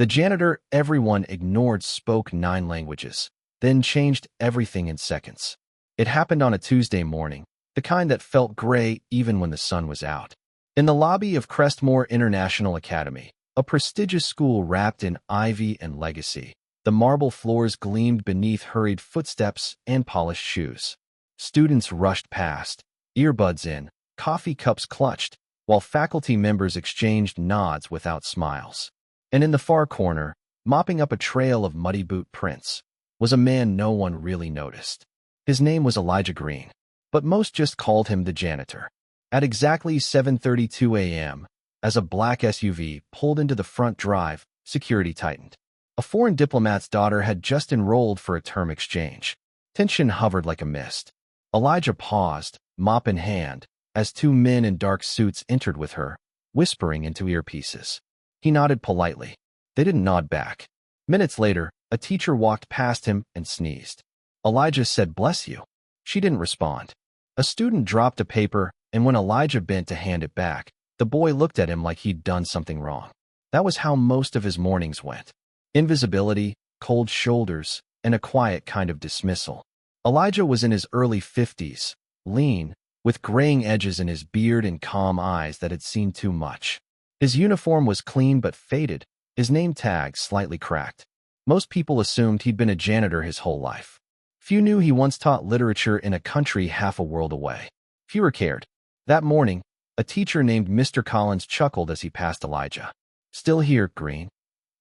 The janitor everyone ignored spoke 9 languages, then changed everything in seconds. It happened on a Tuesday morning, the kind that felt gray even when the sun was out. In the lobby of Crestmore International Academy, a prestigious school wrapped in ivy and legacy, the marble floors gleamed beneath hurried footsteps and polished shoes. Students rushed past, earbuds in, coffee cups clutched, while faculty members exchanged nods without smiles. And in the far corner, mopping up a trail of muddy boot prints, was a man no one really noticed. His name was Elijah Green, but most just called him the janitor. At exactly 7:32 a.m., as a black SUV pulled into the front drive, security tightened. A foreign diplomat's daughter had just enrolled for a term exchange. Tension hovered like a mist. Elijah paused, mop in hand, as 2 men in dark suits entered with her, whispering into earpieces. He nodded politely. They didn't nod back. Minutes later, a teacher walked past him and sneezed. Elijah said, "Bless you." She didn't respond. A student dropped a paper, and when Elijah bent to hand it back, the boy looked at him like he'd done something wrong. That was how most of his mornings went. Invisibility, cold shoulders, and a quiet kind of dismissal. Elijah was in his early 50s, lean, with graying edges in his beard and calm eyes that had seen too much. His uniform was clean but faded, his name tag slightly cracked. Most people assumed he'd been a janitor his whole life. Few knew he once taught literature in a country half a world away. Fewer cared. That morning, a teacher named Mr. Collins chuckled as he passed Elijah. "Still here, Green?"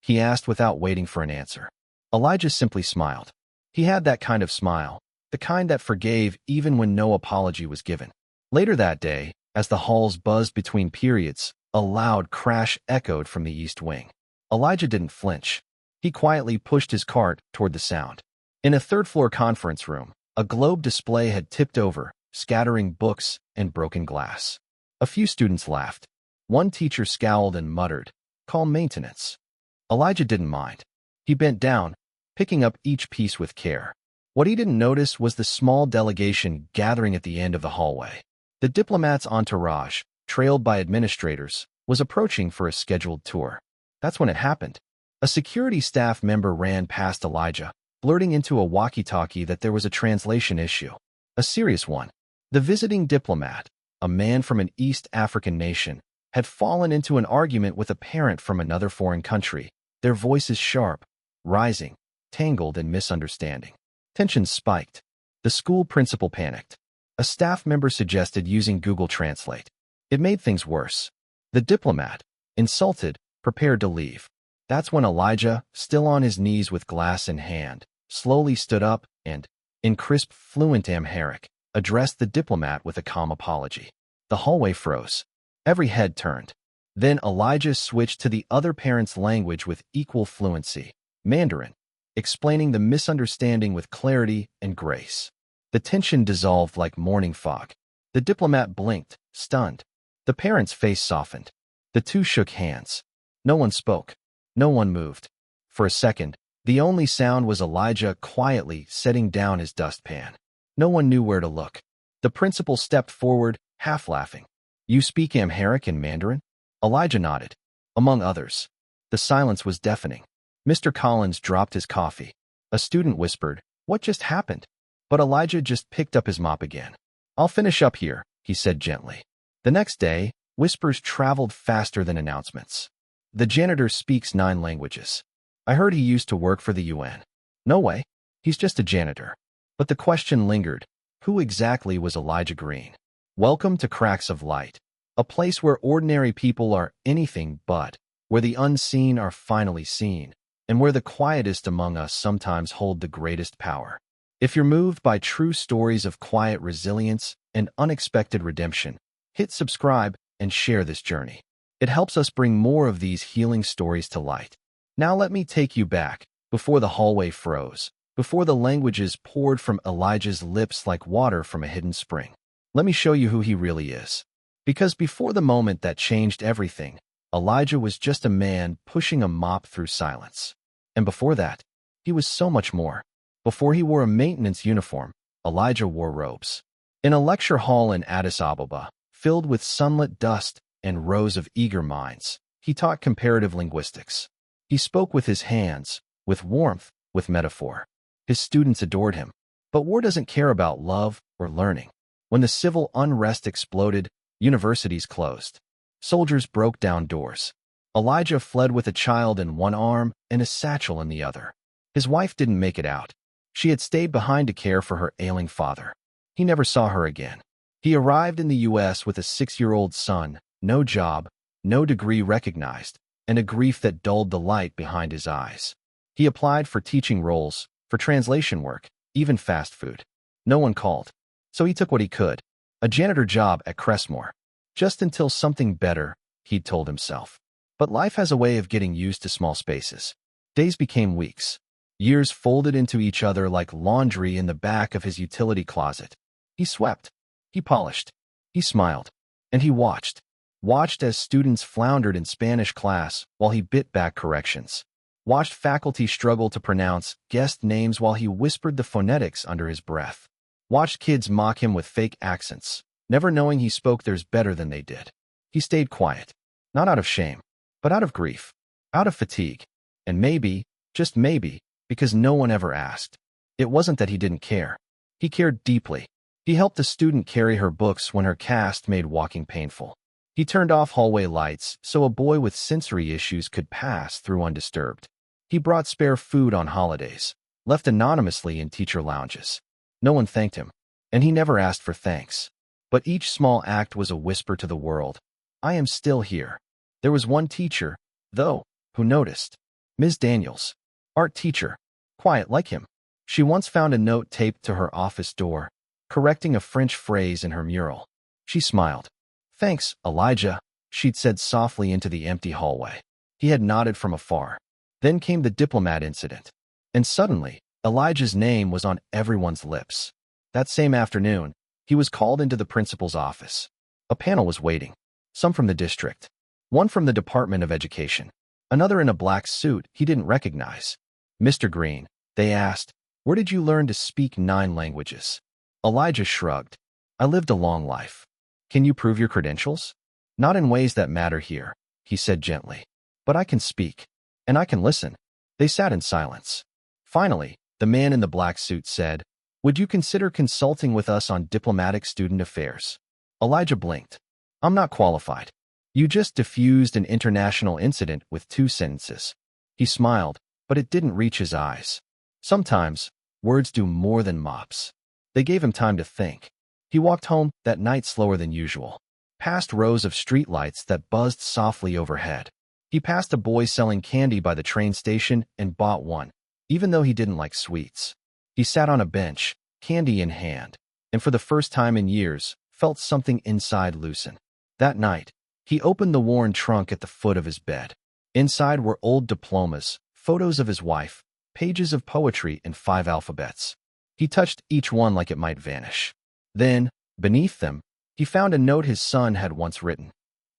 he asked without waiting for an answer. Elijah simply smiled. He had that kind of smile, the kind that forgave even when no apology was given. Later that day, as the halls buzzed between periods, a loud crash echoed from the east wing. Elijah didn't flinch. He quietly pushed his cart toward the sound. In a third-floor conference room, a globe display had tipped over, scattering books and broken glass. A few students laughed. One teacher scowled and muttered, "Call maintenance." Elijah didn't mind. He bent down, picking up each piece with care. What he didn't notice was the small delegation gathering at the end of the hallway. The diplomat's entourage, trailed by administrators, was approaching for a scheduled tour. That's when it happened. A security staff member ran past Elijah, blurting into a walkie-talkie that there was a translation issue. A serious one. The visiting diplomat, a man from an East African nation, had fallen into an argument with a parent from another foreign country, their voices sharp, rising, tangled in misunderstanding. Tension spiked. The school principal panicked. A staff member suggested using Google Translate. It made things worse. The diplomat, insulted, prepared to leave. That's when Elijah, still on his knees with glass in hand, slowly stood up and, in crisp, fluent Amharic, addressed the diplomat with a calm apology. The hallway froze. Every head turned. Then Elijah switched to the other parent's language with equal fluency, Mandarin, explaining the misunderstanding with clarity and grace. The tension dissolved like morning fog. The diplomat blinked, stunned. The parent's face softened. The two shook hands. No one spoke. No one moved. For a second, the only sound was Elijah quietly setting down his dustpan. No one knew where to look. The principal stepped forward, half laughing. "You speak Amharic and Mandarin?" Elijah nodded. Among others. The silence was deafening. Mr. Collins dropped his coffee. A student whispered, "What just happened?" But Elijah just picked up his mop again. "I'll finish up here," he said gently. The next day, whispers traveled faster than announcements. "The janitor speaks 9 languages. I heard he used to work for the UN." "No way. He's just a janitor." But the question lingered. Who exactly was Elijah Green? Welcome to Cracks of Light, a place where ordinary people are anything but, where the unseen are finally seen, and where the quietest among us sometimes hold the greatest power. If you're moved by true stories of quiet resilience and unexpected redemption, hit subscribe and share this journey. It helps us bring more of these healing stories to light. Now let me take you back, before the hallway froze, before the languages poured from Elijah's lips like water from a hidden spring. Let me show you who he really is. Because before the moment that changed everything, Elijah was just a man pushing a mop through silence. And before that, he was so much more. Before he wore a maintenance uniform, Elijah wore robes. In a lecture hall in Addis Ababa, filled with sunlit dust and rows of eager minds, he taught comparative linguistics. He spoke with his hands, with warmth, with metaphor. His students adored him. But war doesn't care about love or learning. When the civil unrest exploded, universities closed. Soldiers broke down doors. Elijah fled with a child in one arm and a satchel in the other. His wife didn't make it out. She had stayed behind to care for her ailing father. He never saw her again. He arrived in the U.S. with a 6-year-old son, no job, no degree recognized, and a grief that dulled the light behind his eyes. He applied for teaching roles, for translation work, even fast food. No one called. So he took what he could, a janitor job at Crestmore. Just until something better, he'd told himself. But life has a way of getting used to small spaces. Days became weeks. Years folded into each other like laundry in the back of his utility closet. He swept. He polished. He smiled. And he watched. Watched as students floundered in Spanish class while he bit back corrections. Watched faculty struggle to pronounce guest names while he whispered the phonetics under his breath. Watched kids mock him with fake accents, never knowing he spoke theirs better than they did. He stayed quiet, not out of shame, but out of grief, out of fatigue, and maybe, just maybe, because no one ever asked. It wasn't that he didn't care. He cared deeply. He helped a student carry her books when her cast made walking painful. He turned off hallway lights so a boy with sensory issues could pass through undisturbed. He brought spare food on holidays, left anonymously in teacher lounges. No one thanked him, and he never asked for thanks. But each small act was a whisper to the world. I am still here. There was one teacher, though, who noticed. Ms. Daniels, art teacher, quiet like him. She once found a note taped to her office door, correcting a French phrase in her mural. She smiled. Thanks, Elijah, she'd said softly into the empty hallway. He had nodded from afar. Then came the diplomat incident. And suddenly, Elijah's name was on everyone's lips. That same afternoon, he was called into the principal's office. A panel was waiting. Some from the district. One from the Department of Education. Another in a black suit he didn't recognize. Mr. Green, they asked, where did you learn to speak 9 languages? Elijah shrugged. I lived a long life. Can you prove your credentials? Not in ways that matter here, he said gently. But I can speak. And I can listen. They sat in silence. Finally, the man in the black suit said, would you consider consulting with us on diplomatic student affairs? Elijah blinked. I'm not qualified. You just diffused an international incident with 2 sentences. He smiled, but it didn't reach his eyes. Sometimes, words do more than mops. They gave him time to think. He walked home that night slower than usual, past rows of streetlights that buzzed softly overhead. He passed a boy selling candy by the train station and bought one, even though he didn't like sweets. He sat on a bench, candy in hand, and for the first time in years, felt something inside loosen. That night, he opened the worn trunk at the foot of his bed. Inside were old diplomas, photos of his wife, pages of poetry, and 5 alphabets. He touched each one like it might vanish. Then, beneath them, he found a note his son had once written.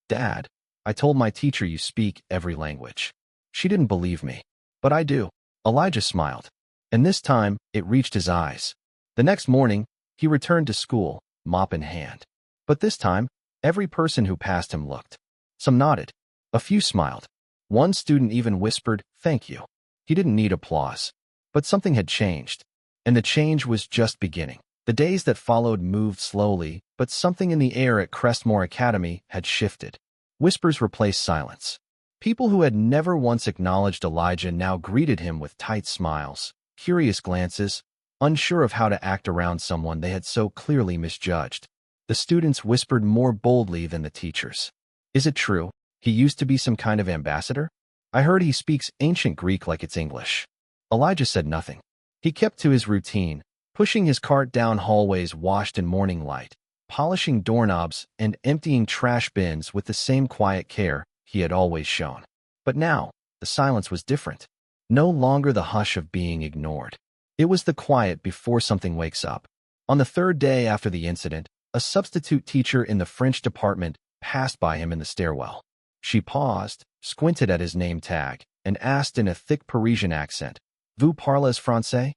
Dad, I told my teacher you speak every language. She didn't believe me. But I do. Elijah smiled. And this time, it reached his eyes. The next morning, he returned to school, mop in hand. But this time, every person who passed him looked. Some nodded. A few smiled. One student even whispered, thank you. He didn't need applause. But something had changed. And the change was just beginning. The days that followed moved slowly, but something in the air at Crestmore Academy had shifted. Whispers replaced silence. People who had never once acknowledged Elijah now greeted him with tight smiles, curious glances, unsure of how to act around someone they had so clearly misjudged. The students whispered more boldly than the teachers. Is it true? He used to be some kind of ambassador? I heard he speaks ancient Greek like it's English. Elijah said nothing. He kept to his routine, pushing his cart down hallways washed in morning light, polishing doorknobs and emptying trash bins with the same quiet care he had always shown. But now, the silence was different. No longer the hush of being ignored. It was the quiet before something wakes up. On the 3rd day after the incident, a substitute teacher in the French department passed by him in the stairwell. She paused, squinted at his name tag, and asked in a thick Parisian accent, Vous parlez français?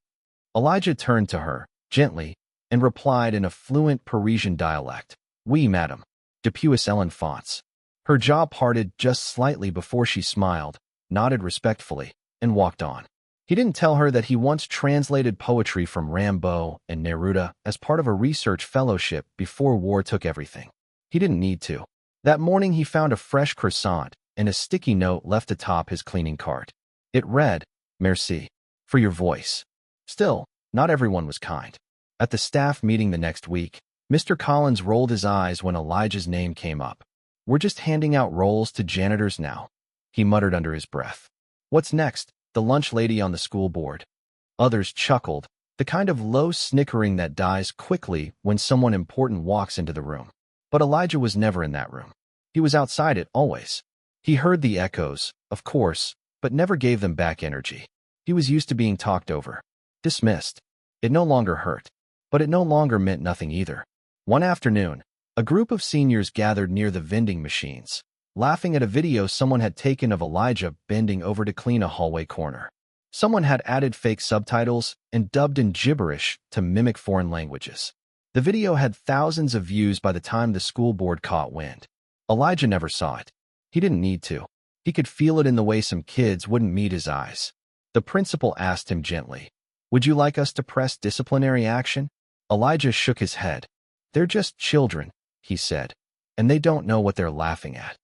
Elijah turned to her, gently, and replied in a fluent Parisian dialect, Oui, madame. Depuis Ellen fonce. Her jaw parted just slightly before she smiled, nodded respectfully, and walked on. He didn't tell her that he once translated poetry from Rimbaud and Neruda as part of a research fellowship before war took everything. He didn't need to. That morning he found a fresh croissant and a sticky note left atop his cleaning cart. It read, "Merci for your voice." Still, not everyone was kind. At the staff meeting the next week, Mr. Collins rolled his eyes when Elijah's name came up. "We're just handing out roles to janitors now," he muttered under his breath. "What's next? The lunch lady on the school board?" Others chuckled, the kind of low snickering that dies quickly when someone important walks into the room. But Elijah was never in that room. He was outside it, always. He heard the echoes, of course, but never gave them back energy. He was used to being talked over, dismissed. It no longer hurt, but it no longer meant nothing either. One afternoon, a group of seniors gathered near the vending machines, laughing at a video someone had taken of Elijah bending over to clean a hallway corner. Someone had added fake subtitles and dubbed in gibberish to mimic foreign languages. The video had thousands of views by the time the school board caught wind. Elijah never saw it. He didn't need to. He could feel it in the way some kids wouldn't meet his eyes. The principal asked him gently, "Would you like us to press disciplinary action?" Elijah shook his head. "They're just children," he said, "and they don't know what they're laughing at."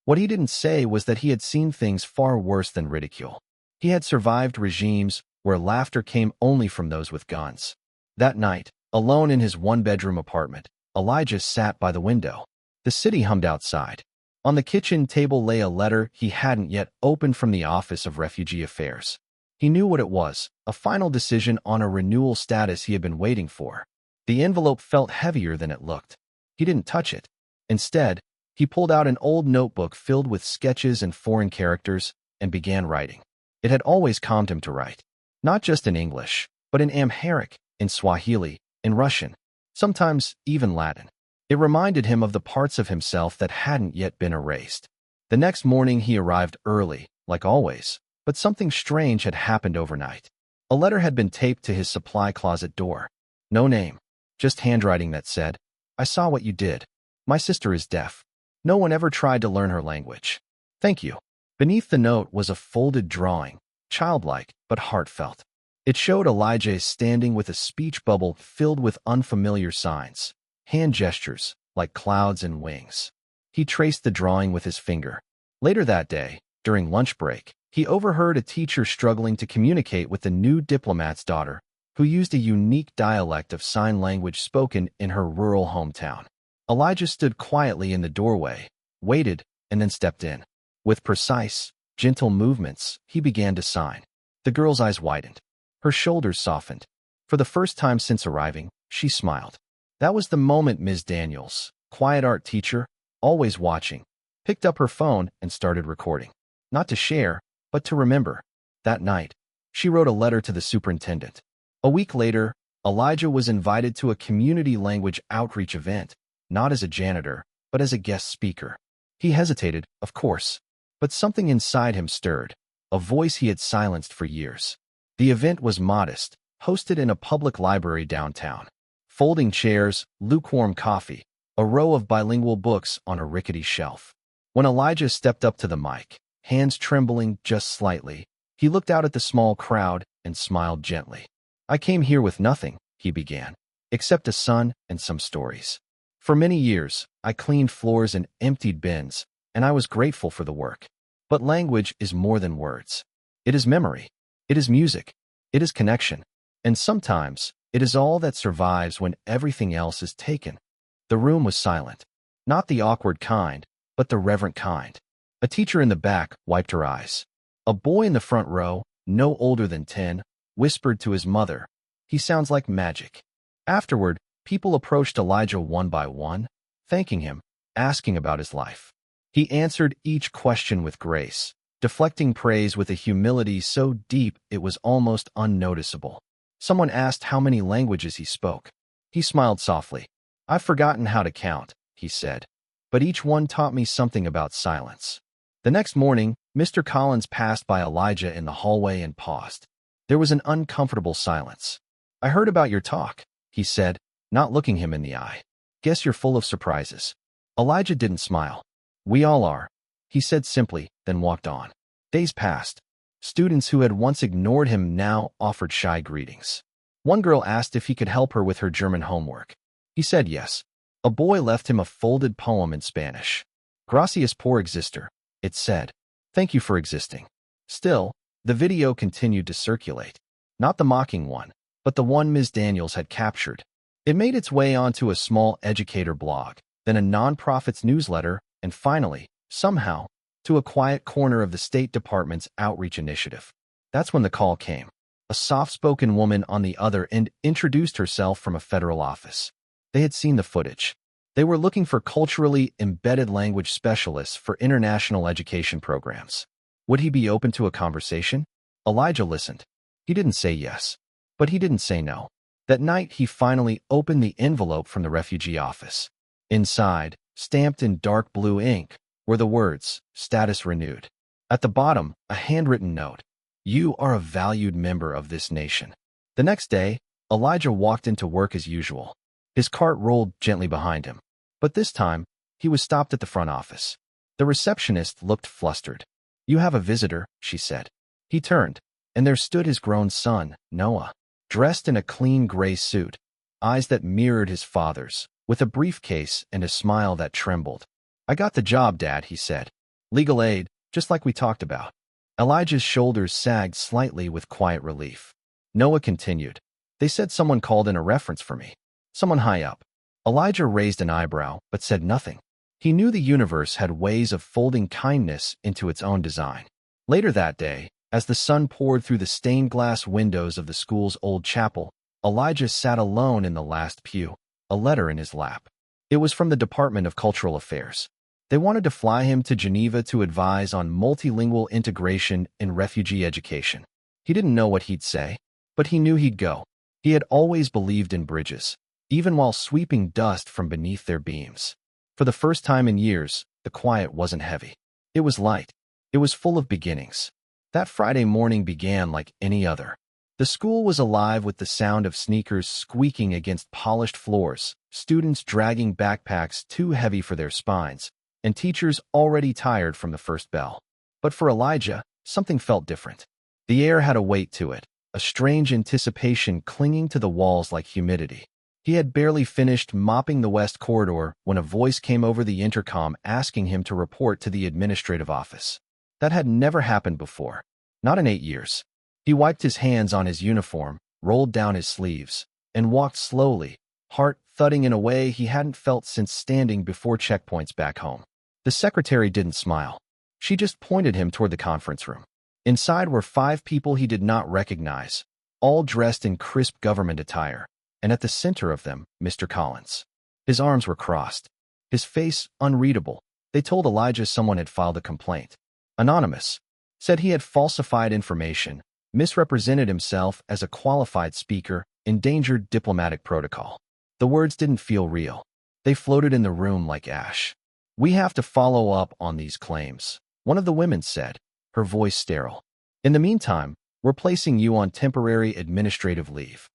What he didn't say was that he had seen things far worse than ridicule. He had survived regimes where laughter came only from those with guns. That night, alone in his one-bedroom apartment, Elijah sat by the window. The city hummed outside. On the kitchen table lay a letter he hadn't yet opened from the Office of Refugee Affairs. He knew what it was, a final decision on a renewal status he had been waiting for. The envelope felt heavier than it looked. He didn't touch it. Instead, he pulled out an old notebook filled with sketches and foreign characters and began writing. It had always calmed him to write. Not just in English, but in Amharic, in Swahili, in Russian, sometimes even Latin. It reminded him of the parts of himself that hadn't yet been erased. The next morning he arrived early, like always, but something strange had happened overnight. A letter had been taped to his supply closet door. No name, just handwriting that said, "I saw what you did. My sister is deaf. No one ever tried to learn her language. Thank you." Beneath the note was a folded drawing, childlike but heartfelt. It showed Elijah standing with a speech bubble filled with unfamiliar signs, hand gestures like clouds and wings. He traced the drawing with his finger. Later that day, during lunch break, he overheard a teacher struggling to communicate with the new diplomat's daughter, who used a unique dialect of sign language spoken in her rural hometown. Elijah stood quietly in the doorway, waited, and then stepped in. With precise, gentle movements, he began to sign. The girl's eyes widened. Her shoulders softened. For the first time since arriving, she smiled. That was the moment Ms. Daniels, quiet art teacher, always watching, picked up her phone and started recording. Not to share, but to remember. That night, she wrote a letter to the superintendent. A week later, Elijah was invited to a community language outreach event, not as a janitor, but as a guest speaker. He hesitated, of course, but something inside him stirred, a voice he had silenced for years. The event was modest, hosted in a public library downtown. Folding chairs, lukewarm coffee, a row of bilingual books on a rickety shelf. When Elijah stepped up to the mic, hands trembling just slightly, he looked out at the small crowd and smiled gently. "I came here with nothing," he began, "except a son and some stories. For many years, I cleaned floors and emptied bins, and I was grateful for the work. But language is more than words. It is memory. It is music. It is connection. And sometimes, it is all that survives when everything else is taken." The room was silent. Not the awkward kind, but the reverent kind. A teacher in the back wiped her eyes. A boy in the front row, no older than 10, whispered to his mother, "He sounds like magic." Afterward, people approached Elijah one by one, thanking him, asking about his life. He answered each question with grace, deflecting praise with a humility so deep it was almost unnoticeable. Someone asked how many languages he spoke. He smiled softly. "I've forgotten how to count," he said, "but each one taught me something about silence." The next morning, Mr. Collins passed by Elijah in the hallway and paused. There was an uncomfortable silence. "I heard about your talk," he said, not looking him in the eye. "Guess you're full of surprises." Elijah didn't smile. "We all are," he said simply, then walked on. Days passed. Students who had once ignored him now offered shy greetings. One girl asked if he could help her with her German homework. He said yes. A boy left him a folded poem in Spanish. Gracias por existir, it said. Thank you for existing. Still, the video continued to circulate. Not the mocking one, but the one Ms. Daniels had captured. It made its way onto a small educator blog, then a nonprofit's newsletter, and finally, somehow, to a quiet corner of the State Department's outreach initiative. That's when the call came. A soft-spoken woman on the other end introduced herself from a federal office. They had seen the footage. They were looking for culturally embedded language specialists for international education programs. Would he be open to a conversation? Elijah listened. He didn't say yes, but he didn't say no. That night, he finally opened the envelope from the refugee office. Inside, stamped in dark blue ink, were the words, "Status renewed." At the bottom, a handwritten note. "You are a valued member of this nation." The next day, Elijah walked into work as usual. His cart rolled gently behind him. But this time, he was stopped at the front office. The receptionist looked flustered. "You have a visitor," she said. He turned, and there stood his grown son, Noah, dressed in a clean gray suit, eyes that mirrored his father's, with a briefcase and a smile that trembled. "I got the job, Dad," he said. "Legal aid, just like we talked about." Elijah's shoulders sagged slightly with quiet relief. Noah continued. "They said someone called in a reference for me. Someone high up." Elijah raised an eyebrow, but said nothing. He knew the universe had ways of folding kindness into its own design. Later that day, as the sun poured through the stained glass windows of the school's old chapel, Elijah sat alone in the last pew, a letter in his lap. It was from the Department of Cultural Affairs. They wanted to fly him to Geneva to advise on multilingual integration in refugee education. He didn't know what he'd say, but he knew he'd go. He had always believed in bridges, even while sweeping dust from beneath their beams. For the first time in years, the quiet wasn't heavy. It was light. It was full of beginnings. That Friday morning began like any other. The school was alive with the sound of sneakers squeaking against polished floors, students dragging backpacks too heavy for their spines, and teachers already tired from the first bell. But for Elijah, something felt different. The air had a weight to it, a strange anticipation clinging to the walls like humidity. He had barely finished mopping the west corridor when a voice came over the intercom asking him to report to the administrative office. That had never happened before, not in 8 years. He wiped his hands on his uniform, rolled down his sleeves, and walked slowly, heart thudding in a way he hadn't felt since standing before checkpoints back home. The secretary didn't smile. She just pointed him toward the conference room. Inside were 5 people he did not recognize, all dressed in crisp government attire, and at the center of them, Mr. Collins. His arms were crossed, his face unreadable. They told Elijah someone had filed a complaint. Anonymous. Said he had falsified information, misrepresented himself as a qualified speaker, endangered diplomatic protocol. The words didn't feel real. They floated in the room like ash. "We have to follow up on these claims," one of the women said, her voice sterile. "In the meantime, we're placing you on temporary administrative leave."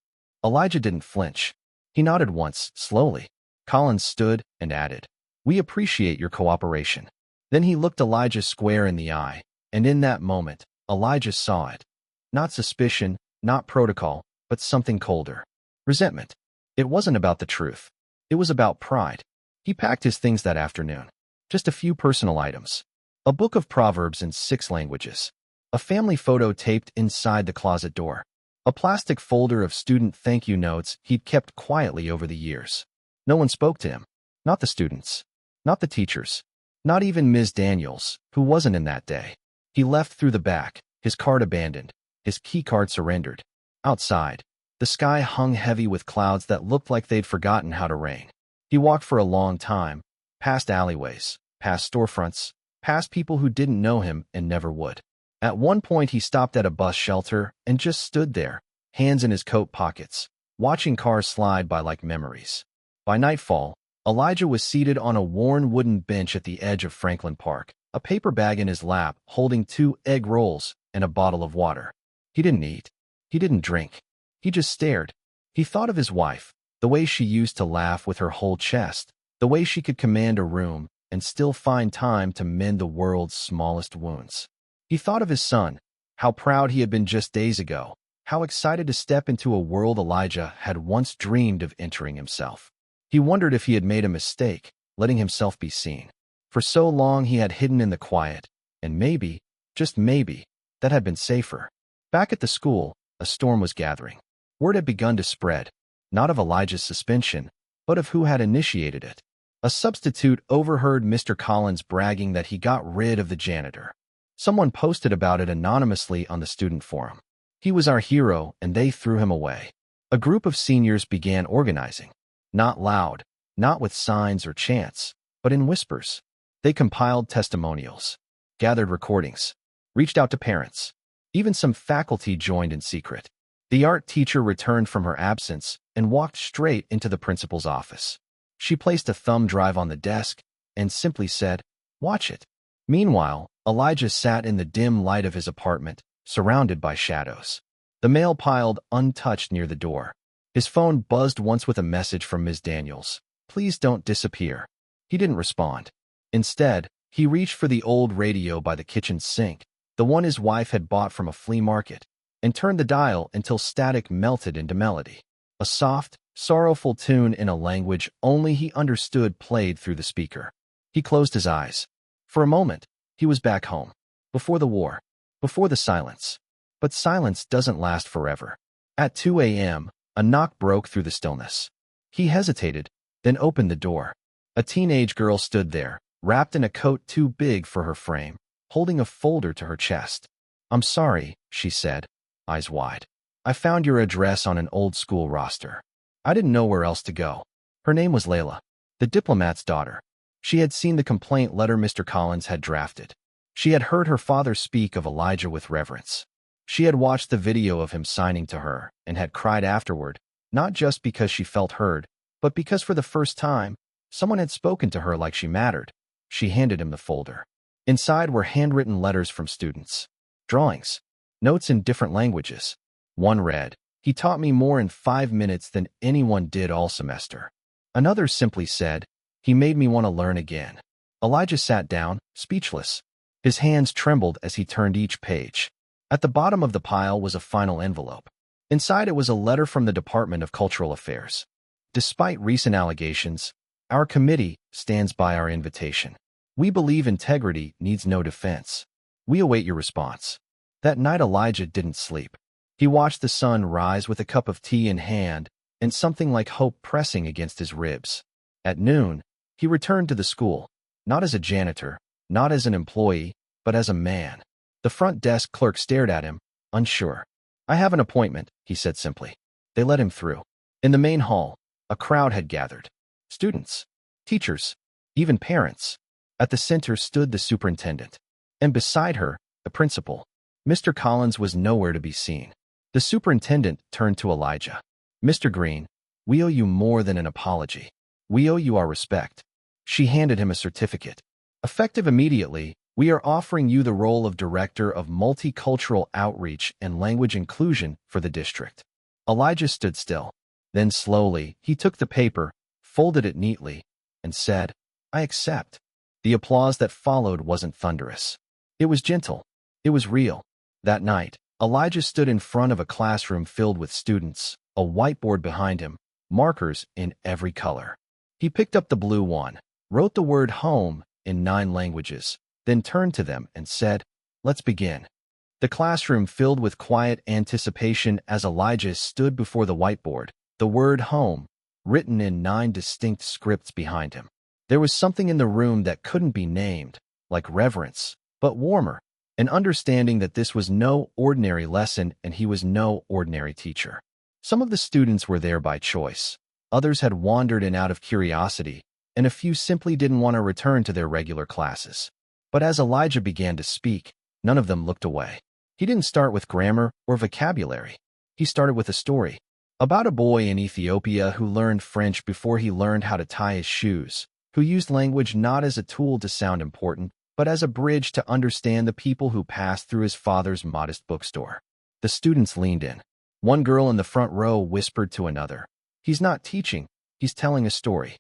Elijah didn't flinch. He nodded once, slowly. Collins stood and added, "We appreciate your cooperation." Then he looked Elijah square in the eye, and in that moment, Elijah saw it. Not suspicion, not protocol, but something colder. Resentment. It wasn't about the truth. It was about pride. He packed his things that afternoon. Just a few personal items. A book of Proverbs in 6 languages. A family photo taped inside the closet door. A plastic folder of student thank you notes he'd kept quietly over the years. No one spoke to him. Not the students. Not the teachers. Not even Ms. Daniels, who wasn't in that day. He left through the back, his card abandoned, his keycard surrendered. Outside, the sky hung heavy with clouds that looked like they'd forgotten how to rain. He walked for a long time, past alleyways, past storefronts, past people who didn't know him and never would. At one point, he stopped at a bus shelter and just stood there, hands in his coat pockets, watching cars slide by like memories. By nightfall, Elijah was seated on a worn wooden bench at the edge of Franklin Park, a paper bag in his lap, holding 2 egg rolls and a bottle of water. He didn't eat. He didn't drink. He just stared. He thought of his wife, the way she used to laugh with her whole chest, the way she could command a room and still find time to mend the world's smallest wounds. He thought of his son, how proud he had been just days ago, how excited to step into a world Elijah had once dreamed of entering himself. He wondered if he had made a mistake, letting himself be seen. For so long he had hidden in the quiet, and maybe, just maybe, that had been safer. Back at the school, a storm was gathering. Word had begun to spread, not of Elijah's suspension, but of who had initiated it. A substitute overheard Mr. Collins bragging that he got rid of the janitor. Someone posted about it anonymously on the student forum. He was our hero, and they threw him away. A group of seniors began organizing. Not loud, not with signs or chants, but in whispers. They compiled testimonials, gathered recordings, reached out to parents. Even some faculty joined in secret. The art teacher returned from her absence and walked straight into the principal's office. She placed a thumb drive on the desk and simply said, "Watch it." Meanwhile, Elijah sat in the dim light of his apartment, surrounded by shadows. The mail piled untouched near the door. His phone buzzed once with a message from Ms. Daniels. "Please don't disappear." He didn't respond. Instead, he reached for the old radio by the kitchen sink, the one his wife had bought from a flea market, and turned the dial until static melted into melody. A soft, sorrowful tune in a language only he understood played through the speaker. He closed his eyes. For a moment, he was back home. Before the war. Before the silence. But silence doesn't last forever. At 2 a.m., a knock broke through the stillness. He hesitated, then opened the door. A teenage girl stood there, wrapped in a coat too big for her frame, holding a folder to her chest. "I'm sorry," she said, eyes wide. "I found your address on an old school roster. I didn't know where else to go." Her name was Layla, the diplomat's daughter. She had seen the complaint letter Mr. Collins had drafted. She had heard her father speak of Elijah with reverence. She had watched the video of him signing to her and had cried afterward, not just because she felt heard, but because for the first time, someone had spoken to her like she mattered. She handed him the folder. Inside were handwritten letters from students, drawings, notes in different languages. One read, "He taught me more in 5 minutes than anyone did all semester." Another simply said, "He made me want to learn again." Elijah sat down, speechless. His hands trembled as he turned each page. At the bottom of the pile was a final envelope. Inside it was a letter from the Department of Cultural Affairs. "Despite recent allegations, our committee stands by our invitation. We believe integrity needs no defense. We await your response." That night Elijah didn't sleep. He watched the sun rise with a cup of tea in hand and something like hope pressing against his ribs. At noon, he returned to the school, not as a janitor, not as an employee, but as a man. The front desk clerk stared at him, unsure. "I have an appointment," he said simply. They let him through. In the main hall, a crowd had gathered. Students, teachers, even parents. At the center stood the superintendent. And beside her, the principal. Mr. Collins was nowhere to be seen. The superintendent turned to Elijah. "Mr. Green, we owe you more than an apology. We owe you our respect." She handed him a certificate. "Effective immediately, we are offering you the role of Director of Multicultural Outreach and Language Inclusion for the district." Elijah stood still. Then slowly, he took the paper, folded it neatly, and said, "I accept." The applause that followed wasn't thunderous. It was gentle. It was real. That night, Elijah stood in front of a classroom filled with students, a whiteboard behind him, markers in every color. He picked up the blue one, wrote the word home in 9 languages, then turned to them and said, "Let's begin." The classroom filled with quiet anticipation as Elijah stood before the whiteboard, the word home, written in 9 distinct scripts behind him. There was something in the room that couldn't be named, like reverence, but warmer, an understanding that this was no ordinary lesson and he was no ordinary teacher. Some of the students were there by choice. Others had wandered in out of curiosity, and a few simply didn't want to return to their regular classes. But as Elijah began to speak, none of them looked away. He didn't start with grammar or vocabulary. He started with a story about a boy in Ethiopia who learned French before he learned how to tie his shoes, who used language not as a tool to sound important, but as a bridge to understand the people who passed through his father's modest bookstore. The students leaned in. One girl in the front row whispered to another, "He's not teaching, he's telling a story."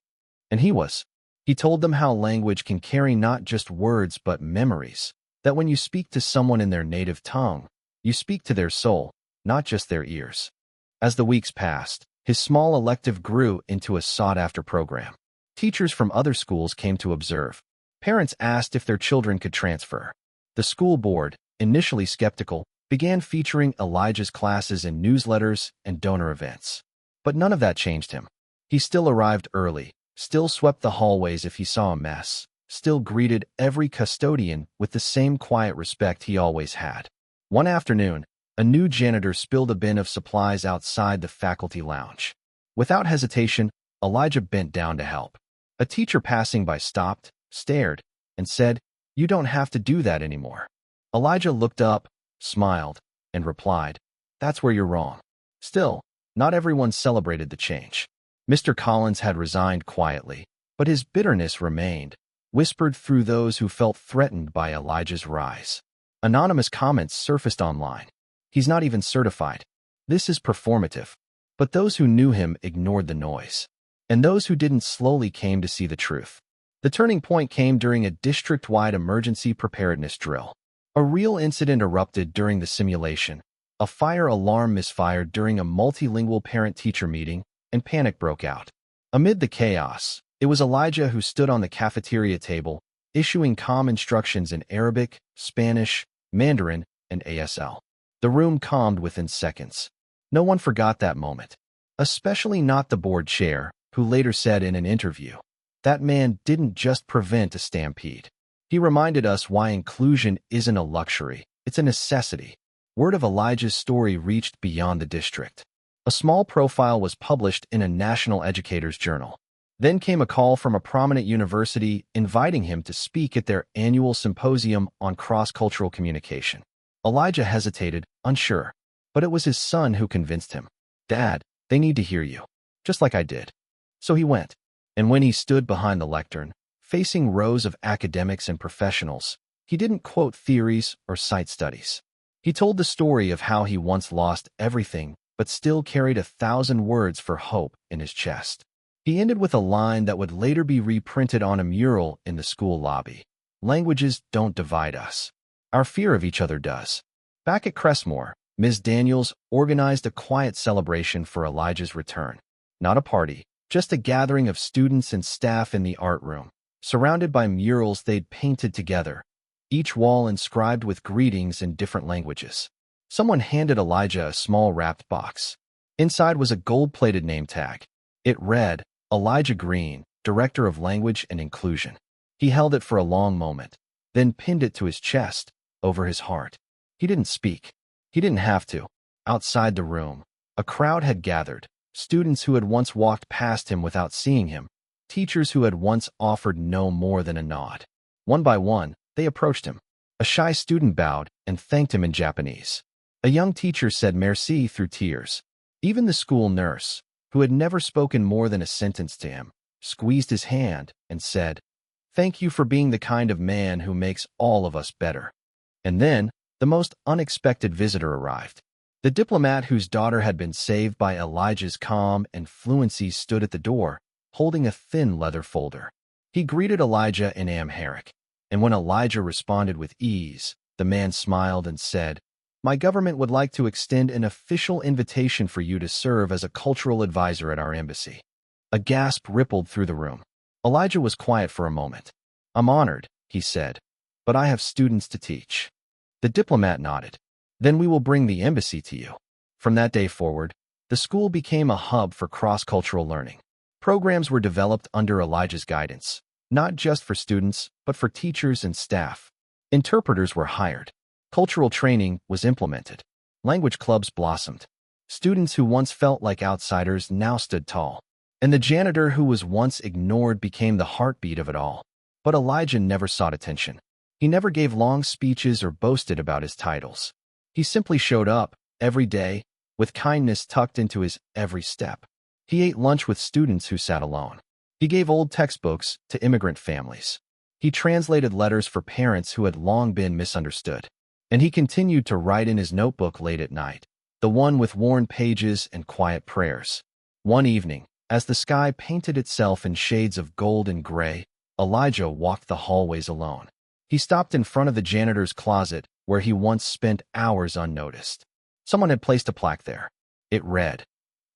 And he was. He told them how language can carry not just words but memories, that when you speak to someone in their native tongue, you speak to their soul, not just their ears. As the weeks passed, his small elective grew into a sought-after program. Teachers from other schools came to observe. Parents asked if their children could transfer. The school board, initially skeptical, began featuring Elijah's classes in newsletters and donor events. But none of that changed him. He still arrived early, still swept the hallways if he saw a mess, still greeted every custodian with the same quiet respect he always had. One afternoon, a new janitor spilled a bin of supplies outside the faculty lounge. Without hesitation, Elijah bent down to help. A teacher passing by stopped, stared, and said, "You don't have to do that anymore." Elijah looked up, smiled, and replied, "That's where you're wrong." Still, not everyone celebrated the change. Mr. Collins had resigned quietly, but his bitterness remained, whispered through those who felt threatened by Elijah's rise. Anonymous comments surfaced online. "He's not even certified. This is performative." But those who knew him ignored the noise. And those who didn't slowly came to see the truth. The turning point came during a district-wide emergency preparedness drill. A real incident erupted during the simulation. A fire alarm misfired during a multilingual parent-teacher meeting, and panic broke out. Amid the chaos, it was Elijah who stood on the cafeteria table, issuing calm instructions in Arabic, Spanish, Mandarin, and ASL. The room calmed within seconds. No one forgot that moment, especially not the board chair, who later said in an interview, "That man didn't just prevent a stampede. He reminded us why inclusion isn't a luxury, it's a necessity." Word of Elijah's story reached beyond the district. A small profile was published in a national educators journal. Then came a call from a prominent university inviting him to speak at their annual symposium on cross-cultural communication. Elijah hesitated, unsure, but it was his son who convinced him. "Dad, they need to hear you, just like I did." So he went, and when he stood behind the lectern, facing rows of academics and professionals, he didn't quote theories or cite studies. He told the story of how he once lost everything but still carried 1,000 words for hope in his chest. He ended with a line that would later be reprinted on a mural in the school lobby. "Languages don't divide us. Our fear of each other does." Back at Cressmore, Ms. Daniels organized a quiet celebration for Elijah's return. Not a party, just a gathering of students and staff in the art room, surrounded by murals they'd painted together, each wall inscribed with greetings in different languages. Someone handed Elijah a small wrapped box. Inside was a gold-plated name tag. It read, "Elijah Green, Director of Language and Inclusion." He held it for a long moment, then pinned it to his chest, over his heart. He didn't speak. He didn't have to. Outside the room, a crowd had gathered. Students who had once walked past him without seeing him, teachers who had once offered no more than a nod. One by one, they approached him. A shy student bowed and thanked him in Japanese. A young teacher said merci through tears. Even the school nurse, who had never spoken more than a sentence to him, squeezed his hand and said, "Thank you for being the kind of man who makes all of us better." And then, the most unexpected visitor arrived. The diplomat whose daughter had been saved by Elijah's calm and fluency stood at the door, holding a thin leather folder. He greeted Elijah in Amharic, and when Elijah responded with ease, the man smiled and said, "My government would like to extend an official invitation for you to serve as a cultural advisor at our embassy." A gasp rippled through the room. Elijah was quiet for a moment. "I'm honored," he said, "but I have students to teach." The diplomat nodded. "Then we will bring the embassy to you." From that day forward, the school became a hub for cross-cultural learning. Programs were developed under Elijah's guidance, not just for students, but for teachers and staff. Interpreters were hired. Cultural training was implemented. Language clubs blossomed. Students who once felt like outsiders now stood tall. And the janitor who was once ignored became the heartbeat of it all. But Elijah never sought attention. He never gave long speeches or boasted about his titles. He simply showed up, every day, with kindness tucked into his every step. He ate lunch with students who sat alone. He gave old textbooks to immigrant families. He translated letters for parents who had long been misunderstood. And he continued to write in his notebook late at night, the one with worn pages and quiet prayers. One evening, as the sky painted itself in shades of gold and gray, Elijah walked the hallways alone. He stopped in front of the janitor's closet, where he once spent hours unnoticed. Someone had placed a plaque there. It read,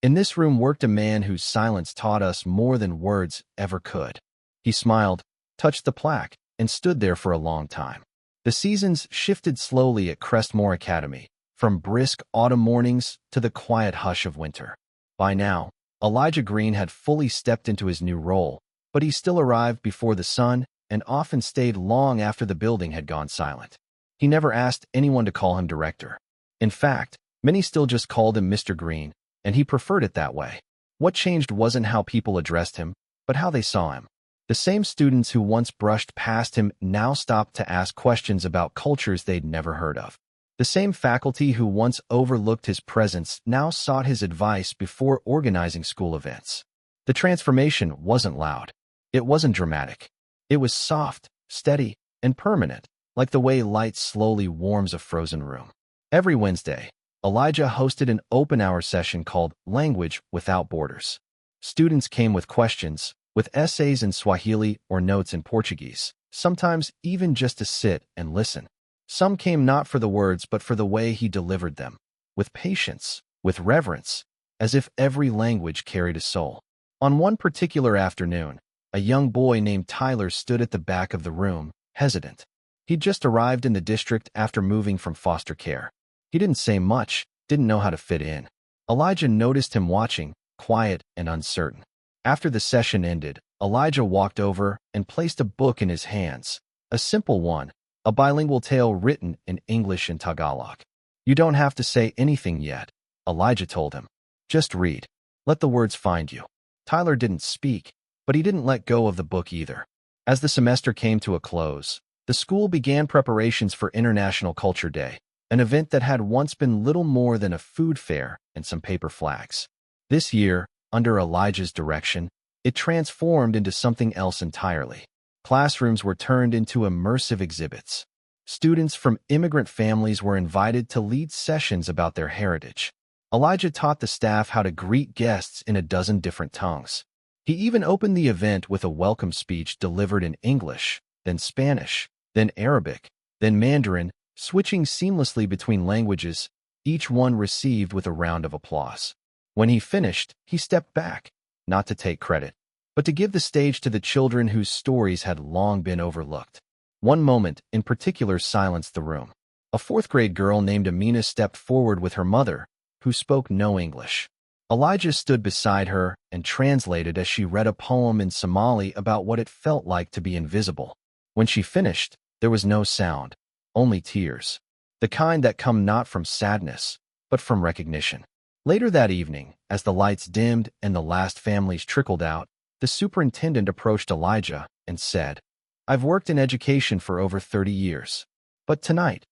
"In this room worked a man whose silence taught us more than words ever could." He smiled, touched the plaque, and stood there for a long time. The seasons shifted slowly at Crestmore Academy, from brisk autumn mornings to the quiet hush of winter. By now, Elijah Green had fully stepped into his new role, but he still arrived before the sun and often stayed long after the building had gone silent. He never asked anyone to call him director. In fact, many still just called him Mr. Green, and he preferred it that way. What changed wasn't how people addressed him, but how they saw him. The same students who once brushed past him now stopped to ask questions about cultures they'd never heard of. The same faculty who once overlooked his presence now sought his advice before organizing school events. The transformation wasn't loud. It wasn't dramatic. It was soft, steady, and permanent, like the way light slowly warms a frozen room. Every Wednesday, Elijah hosted an open-hour session called Language Without Borders. Students came with questions, with essays in Swahili or notes in Portuguese, sometimes even just to sit and listen. Some came not for the words but for the way he delivered them, with patience, with reverence, as if every language carried a soul. On one particular afternoon, a young boy named Tyler stood at the back of the room, hesitant. He'd just arrived in the district after moving from foster care. He didn't say much, didn't know how to fit in. Elijah noticed him watching, quiet and uncertain. After the session ended, Elijah walked over and placed a book in his hands, a simple one, a bilingual tale written in English and Tagalog. "You don't have to say anything yet," Elijah told him. "Just read. Let the words find you." Tyler didn't speak, but he didn't let go of the book either. As the semester came to a close, the school began preparations for International Culture Day, an event that had once been little more than a food fair and some paper flags. This year, under Elijah's direction, it transformed into something else entirely. Classrooms were turned into immersive exhibits. Students from immigrant families were invited to lead sessions about their heritage. Elijah taught the staff how to greet guests in a dozen different tongues. He even opened the event with a welcome speech delivered in English, then Spanish, then Arabic, then Mandarin, switching seamlessly between languages, each one received with a round of applause. When he finished, he stepped back, not to take credit, but to give the stage to the children whose stories had long been overlooked. One moment in particular silenced the room. A fourth-grade girl named Amina stepped forward with her mother, who spoke no English. Elijah stood beside her and translated as she read a poem in Somali about what it felt like to be invisible. When she finished, there was no sound, only tears, the kind that come not from sadness, but from recognition. Later that evening, as the lights dimmed and the last families trickled out, the superintendent approached Elijah and said, "I've worked in education for over 30 years. But tonight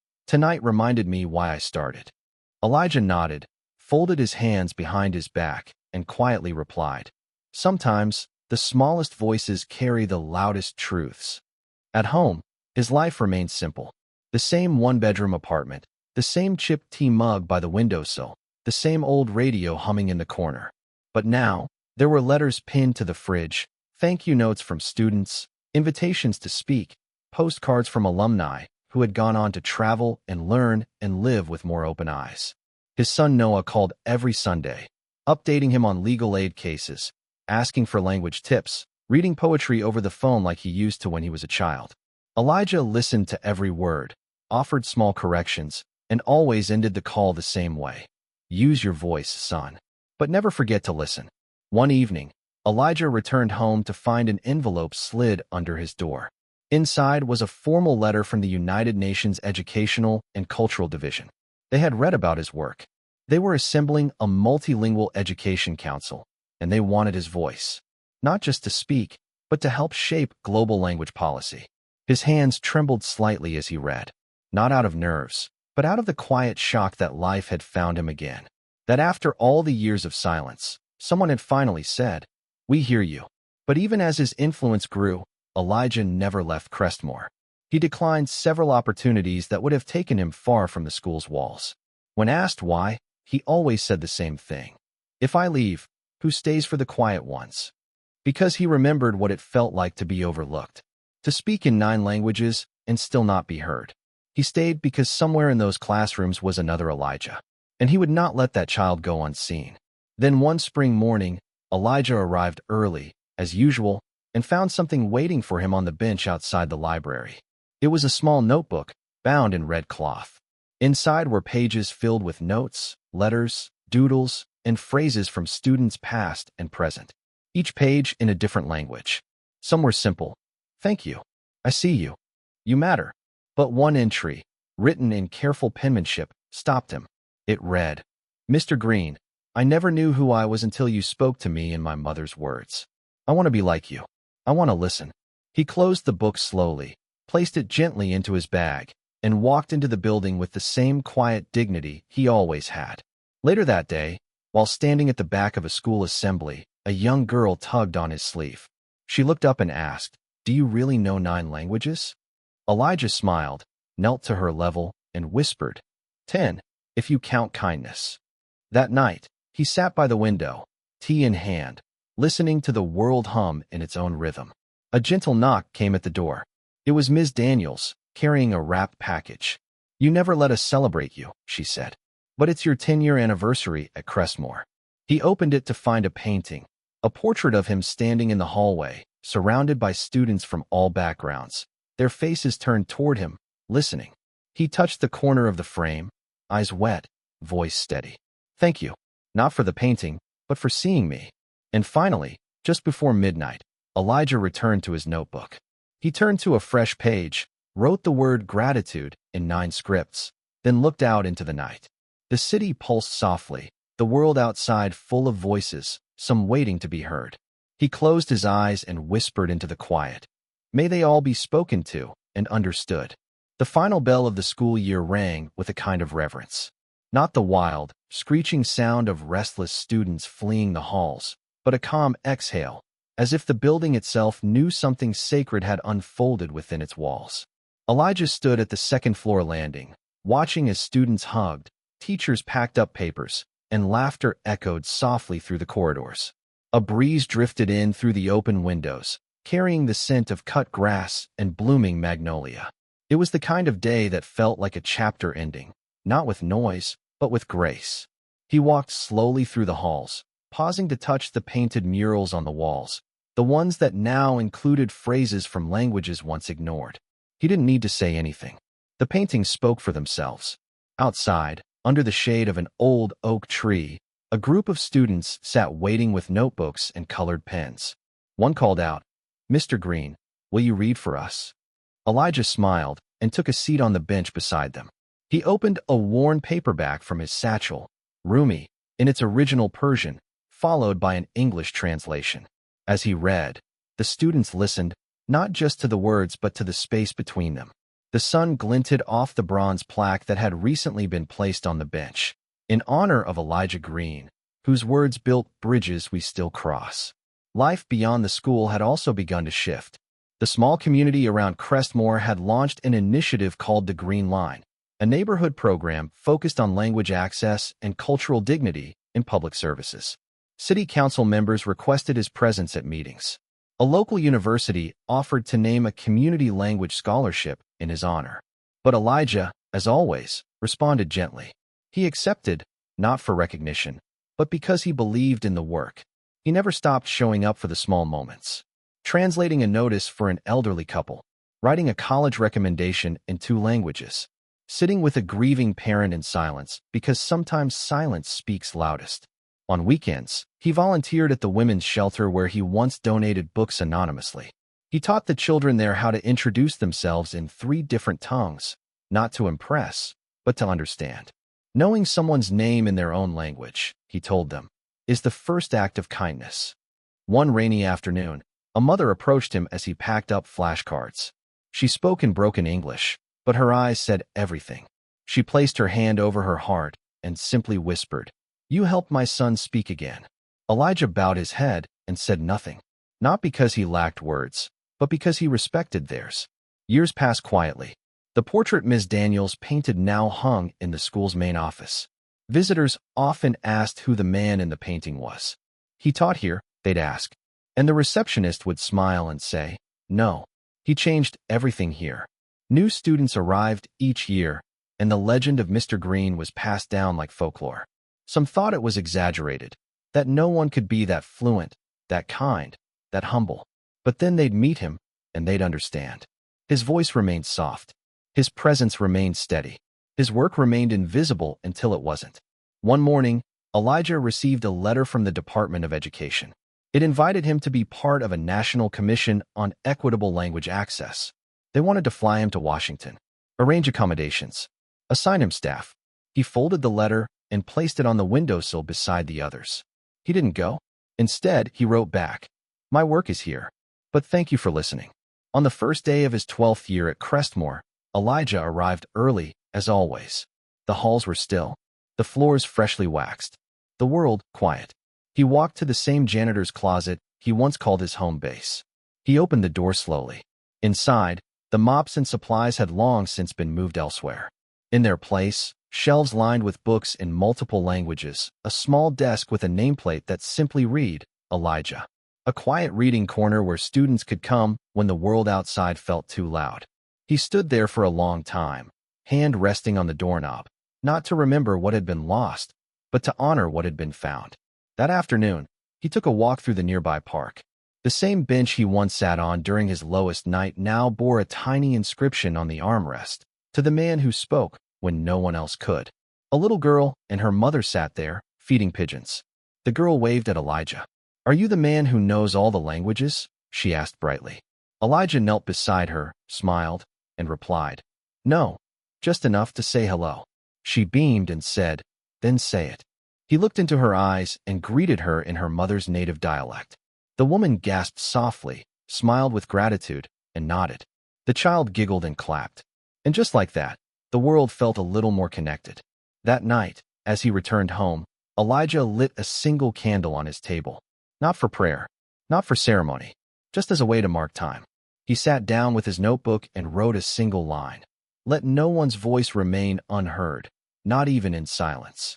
reminded me why I started." Elijah nodded, folded his hands behind his back, and quietly replied, "Sometimes, the smallest voices carry the loudest truths." At home, his life remained simple. The same one-bedroom apartment, the same chipped tea mug by the windowsill, the same old radio humming in the corner. But now, there were letters pinned to the fridge, thank you notes from students, invitations to speak, postcards from alumni who had gone on to travel and learn and live with more open eyes. His son Noah called every Sunday, updating him on legal aid cases, asking for language tips, reading poetry over the phone like he used to when he was a child. Elijah listened to every word, offered small corrections, and always ended the call the same way. "Use your voice, son. But never forget to listen." One evening, Elijah returned home to find an envelope slid under his door. Inside was a formal letter from the United Nations Educational and Cultural Division. They had read about his work. They were assembling a multilingual education council, and they wanted his voice, not just to speak, but to help shape global language policy. His hands trembled slightly as he read, not out of nerves, but out of the quiet shock that life had found him again. That after all the years of silence, someone had finally said, "We hear you." But even as his influence grew, Elijah never left Crestmore. He declined several opportunities that would have taken him far from the school's walls. When asked why, he always said the same thing. "If I leave, who stays for the quiet ones?" Because he remembered what it felt like to be overlooked. To speak in 9 languages and still not be heard. He stayed because somewhere in those classrooms was another Elijah, and he would not let that child go unseen. Then one spring morning, Elijah arrived early, as usual, and found something waiting for him on the bench outside the library. It was a small notebook, bound in red cloth. Inside were pages filled with notes, letters, doodles, and phrases from students past and present, each page in a different language. Some were simple. "Thank you. I see you. You matter." But one entry, written in careful penmanship, stopped him. It read, "Mr. Green, I never knew who I was until you spoke to me in my mother's words. I want to be like you. I want to listen." He closed the book slowly, placed it gently into his bag, and walked into the building with the same quiet dignity he always had. Later that day, while standing at the back of a school assembly, a young girl tugged on his sleeve. She looked up and asked, "Do you really know 9 languages?" Elijah smiled, knelt to her level, and whispered, 10, if you count kindness." That night, he sat by the window, tea in hand, listening to the world hum in its own rhythm. A gentle knock came at the door. It was Ms. Daniels, carrying a wrapped package. "You never let us celebrate you," she said. "But it's your 10-year anniversary at Crestmore." He opened it to find a painting, a portrait of him standing in the hallway, surrounded by students from all backgrounds, their faces turned toward him, listening. He touched the corner of the frame, eyes wet, voice steady. "Thank you, not for the painting, but for seeing me." And finally, just before midnight, Elijah returned to his notebook. He turned to a fresh page, wrote the word gratitude in 9 scripts, then looked out into the night. The city pulsed softly, the world outside full of voices, some waiting to be heard. He closed his eyes and whispered into the quiet, "May they all be spoken to and understood." The final bell of the school year rang with a kind of reverence. Not the wild, screeching sound of restless students fleeing the halls, but a calm exhale, as if the building itself knew something sacred had unfolded within its walls. Elijah stood at the second-floor landing, watching as students hugged, teachers packed up papers, and laughter echoed softly through the corridors. A breeze drifted in through the open windows, carrying the scent of cut grass and blooming magnolia. It was the kind of day that felt like a chapter ending, not with noise, but with grace. He walked slowly through the halls, pausing to touch the painted murals on the walls, the ones that now included phrases from languages once ignored. He didn't need to say anything. The paintings spoke for themselves. Outside, under the shade of an old oak tree, a group of students sat waiting with notebooks and colored pens. One called out, "Mr. Green, will you read for us?" Elijah smiled and took a seat on the bench beside them. He opened a worn paperback from his satchel, Rumi, in its original Persian, followed by an English translation. As he read, the students listened, not just to the words but to the space between them. The sun glinted off the bronze plaque that had recently been placed on the bench, in honor of Elijah Green, whose words built bridges we still cross. Life beyond the school had also begun to shift. The small community around Crestmore had launched an initiative called the Green Line, a neighborhood program focused on language access and cultural dignity in public services. City council members requested his presence at meetings. A local university offered to name a community language scholarship in his honor. But Elijah, as always, responded gently. He accepted, not for recognition, but because he believed in the work. He never stopped showing up for the small moments. Translating a notice for an elderly couple, writing a college recommendation in 2 languages, sitting with a grieving parent in silence because sometimes silence speaks loudest. On weekends, he volunteered at the women's shelter where he once donated books anonymously. He taught the children there how to introduce themselves in 3 different tongues, not to impress, but to understand. Knowing someone's name in their own language, he told them, is the first act of kindness. One rainy afternoon, a mother approached him as he packed up flashcards. She spoke in broken English, but her eyes said everything. She placed her hand over her heart and simply whispered, "You helped my son speak again." Elijah bowed his head and said nothing, not because he lacked words, but because he respected theirs. Years passed quietly. The portrait Ms. Daniels painted now hung in the school's main office. Visitors often asked who the man in the painting was. "He taught here," they'd ask, and the receptionist would smile and say, "No, he changed everything here." New students arrived each year, and the legend of Mr. Green was passed down like folklore. Some thought it was exaggerated, that no one could be that fluent, that kind, that humble. But then they'd meet him, and they'd understand. His voice remained soft. His presence remained steady. His work remained invisible until it wasn't. One morning, Elijah received a letter from the Department of Education. It invited him to be part of a national commission on equitable language access. They wanted to fly him to Washington, arrange accommodations, assign him staff. He folded the letter and placed it on the windowsill beside the others. He didn't go. Instead, he wrote back, "My work is here, but thank you for listening." On the first day of his 12th year at Crestmore, Elijah arrived early, as always. The halls were still, the floors freshly waxed, the world quiet. He walked to the same janitor's closet he once called his home base. He opened the door slowly. Inside, the mops and supplies had long since been moved elsewhere. In their place, shelves lined with books in multiple languages, a small desk with a nameplate that simply read, Elijah. A quiet reading corner where students could come when the world outside felt too loud. He stood there for a long time, hand resting on the doorknob, not to remember what had been lost, but to honor what had been found. That afternoon, he took a walk through the nearby park. The same bench he once sat on during his lowest night now bore a tiny inscription on the armrest, to the man who spoke when no one else could. A little girl and her mother sat there, feeding pigeons. The girl waved at Elijah. "Are you the man who knows all the languages?" she asked brightly. Elijah knelt beside her, smiled, and replied, "No, just enough to say hello." She beamed and said, "Then say it." He looked into her eyes and greeted her in her mother's native dialect. The woman gasped softly, smiled with gratitude, and nodded. The child giggled and clapped. And just like that, the world felt a little more connected. That night, as he returned home, Elijah lit a single candle on his table. Not for prayer, not for ceremony, just as a way to mark time. He sat down with his notebook and wrote a single line. Let no one's voice remain unheard, not even in silence.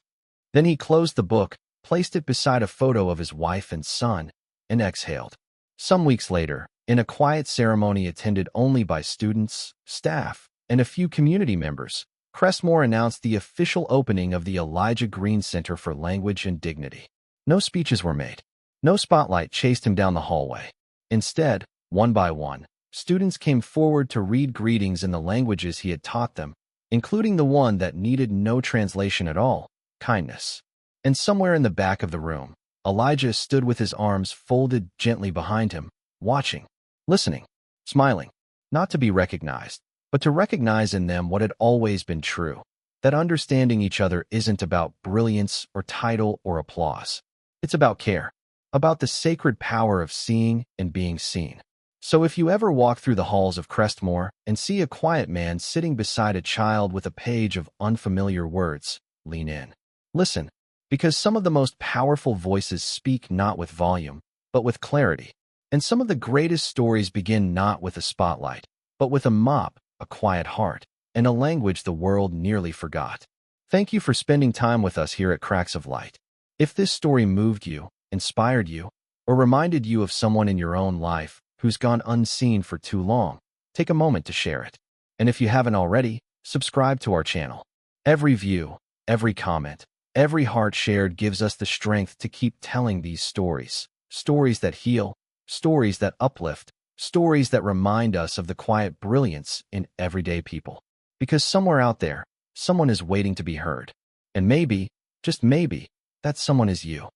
Then he closed the book, placed it beside a photo of his wife and son, and exhaled. Some weeks later, in a quiet ceremony attended only by students, staff, and a few community members, Crestmore announced the official opening of the Elijah Green Center for Language and Dignity. No speeches were made. No spotlight chased him down the hallway. Instead, one by one, students came forward to read greetings in the languages he had taught them, including the one that needed no translation at all, kindness. And somewhere in the back of the room, Elijah stood with his arms folded gently behind him, watching, listening, smiling, not to be recognized, but to recognize in them what had always been true, that understanding each other isn't about brilliance or title or applause. It's about care, about the sacred power of seeing and being seen. So if you ever walk through the halls of Crestmore and see a quiet man sitting beside a child with a page of unfamiliar words, lean in. Listen, because some of the most powerful voices speak not with volume, but with clarity. And some of the greatest stories begin not with a spotlight, but with a mop, a quiet heart, and a language the world nearly forgot. Thank you for spending time with us here at Cracks of Light. If this story moved you, inspired you, or reminded you of someone in your own life who's gone unseen for too long, take a moment to share it. And if you haven't already, subscribe to our channel. Every view, every comment, every heart shared gives us the strength to keep telling these stories. Stories that heal, stories that uplift, stories that remind us of the quiet brilliance in everyday people. Because somewhere out there, someone is waiting to be heard. And maybe, just maybe, that someone is you.